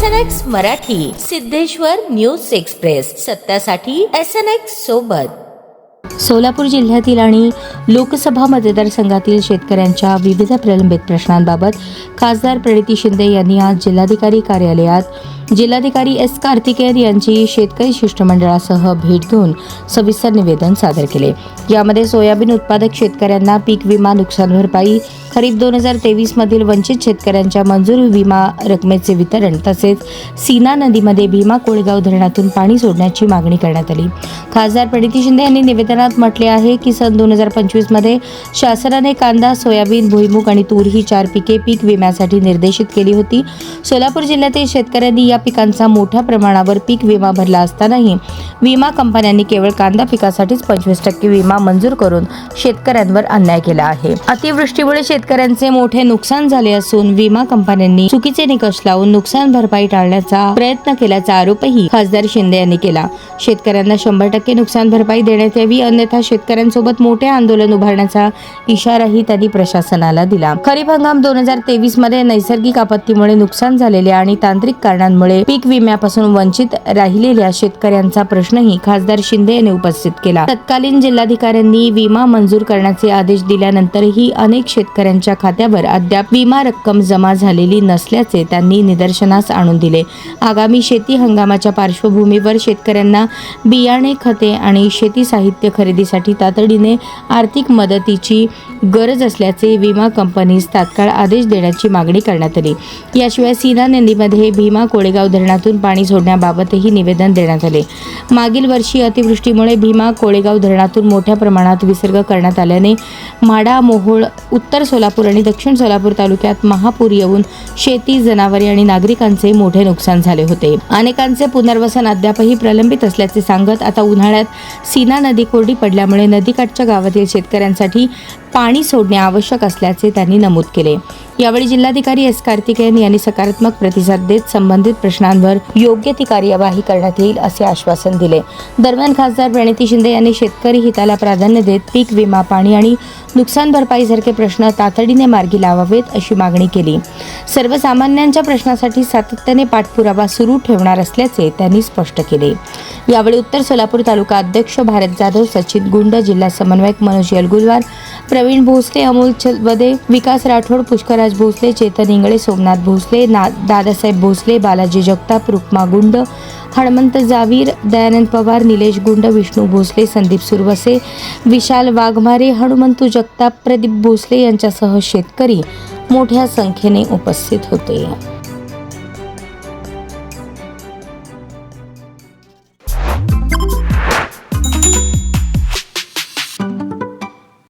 SNX Marathi, Siddheshwar news express, सत्यासाठी SNX सोबत। सोलापूर जिल्ह्यातील आणि लोकसभा मतदारसंघातील शेतकऱ्यांच्या विविध प्रलंबित प्रश्नांबाबत खासदार प्रणिती शिंदे यांनी आज जिल्हाधिकारी कार्यालयात जिल्हाधिकारी एस कार्तिकेयन यांची शेतकरी शिष्टमंडळासह भेट घेऊन सविस्तर निवेदन सादर केले। यामध्ये सोयाबीन उत्पादक शेतकऱ्यांना पीक विमा, नुकसान भरपाई, खरीप 2023 मधील वंचित शेतकऱ्यांच्या मंजूर विमा रकमेचे वितरण तसेच सीना नदीमध्ये भीमा कोळेगाव धरणातून पाणी सोडण्याची मागणी करण्यात आली। खासदार प्रणिती शिंदे यांनी निवेदनात म्हटले आहे की सन 2025 मध्ये शासनाने कांदा, सोयाबीन, भुईमूग आणि तूर ही 4 पिके पीक विम्यासाठी निर्देशित केली होती। सोलापूर जिल्ह्यातील शेतकऱ्यांनी या पिकांचा मोठ्या प्रमाणावर पीक विमा भरला असतानाही विमा कंपन्यांनी केवळ कांदा पिकासाठीच 25% विमा मंजूर करून शेतकऱ्यांवर अन्याय केला आहे। अतिवृष्टीमुळे शेतकऱ्यांचे मोठे नुकसान झाले असून विमा कंपन्यांनी चुकीचे निकष लावून नुकसान भरपाई टाळण्याचा प्रयत्न केल्याचा आरोपही खासदार शिंदे यांनी केला। शेतकऱ्यांना 100% नुकसान भरपाई देण्यात यावी, अन्यथा शेतकऱ्यांसोबत मोठे आंदोलन उभारण्याचा इशाराही त्यांनी प्रशासनाला दिला। खरीप हंगाम 2023 मध्ये नैसर्गिक आपत्तीमुळे नुकसान झालेल्या आणि तांत्रिक कारणांमुळे पीक विम्यापासून वंचित राहिलेल्या शेतकऱ्यांचा प्रश्नही खासदार शिंदे यांनी उपस्थित केला। तत्कालीन जिल्हाधिकाऱ्यांनी विमा मंजूर करण्याचे आदेश दिल्यानंतरही अनेक शेतकऱ्यांच्या खात्यावर अद्याप विमा रक्कम जमा झालेली नसल्याचे त्यांनी निदर्शनास आणून दिले। आगामी शेती हंगामाच्या पार्श्वभूमीवर शेतकऱ्यांना बियाणे, खते आणि शेती साहित्य खरेदीसाठी तातडीने आर्थिक मदतीची गरज असल्याचे विमा कंपनीस तात्काळ आदेश देण्याची मागणी करण्यात आली। याशिवाय सीना नदीमध्ये भीमा कोळेगाव धरणातून पाणी सोडण्याबाबतही निवेदन देण्यात आले। मागील वर्षी अतिवृष्टीमुळे भीमा कोळेगाव धरणातून मोठ्या प्रमाणात विसर्ग करण्यात आल्याने माढा, मोहोळ, उत्तर सोलापूर आणि दक्षिण सोलापूर तालुक्यात महापूर येऊन शेती, जनावरे आणि नागरिकांचे मोठे नुकसान झाले होते। अनेकांचे पुनर्वसन अद्यापही प्रलंबित असल्याचे सांगत आता उन्हाळ्यात सीना नदी कोरडी पडल्यामुळे नदीकाठच्या गावातील शेतकऱ्यांसाठी पाणी सोडणे आवश्यक असल्याचे त्यांनी नमूद केले। यावेळी जिल्हाधिकारी एस कार्तिकेयन यांनी सकारात्मक प्रतिसाद देत संबंधित प्रश्नांवर योग्य ती कार्यवाही करण्यात येईल असे आश्वासन दिले। दरम्यान खासदार प्रणिती शिंदे यांनी शेतकरी हिताला प्राधान्य देत पीक विमा, पाणी आणि नुकसान भरपाईसारखे प्रश्न तातडीने मार्गी लावावेत अशी मागणी केली। सर्वसामान्यांच्या प्रश्नासाठी सातत्याने पाठपुरावा सुरू ठेवणार असल्याचे त्यांनी स्पष्ट केले। यावेळी उत्तर सोलापूर तालुका अध्यक्ष भारत जाधव, सचिन गुंड, जिल्हा समन्वयक मनोज यलगुलवार, प्रवीण भोसले, अमोल चलवदे, विकास राठोड, पुष्कराज भोसले, चेतन इंगळे, सोमनाथ भोसले, दादासाहेब भोसले, बालाजी जगताप, रुक्मा गुंड, हनुमंत जावीर, दयानंद पवार, निलेश गुंड, विष्णू भोसले, संदीप सुरवसे, विशाल वाघमारे, हनुमंतू जगताप, प्रदीप भोसले यांच्यासह शेतकरी मोठ्या संख्येने उपस्थित होते।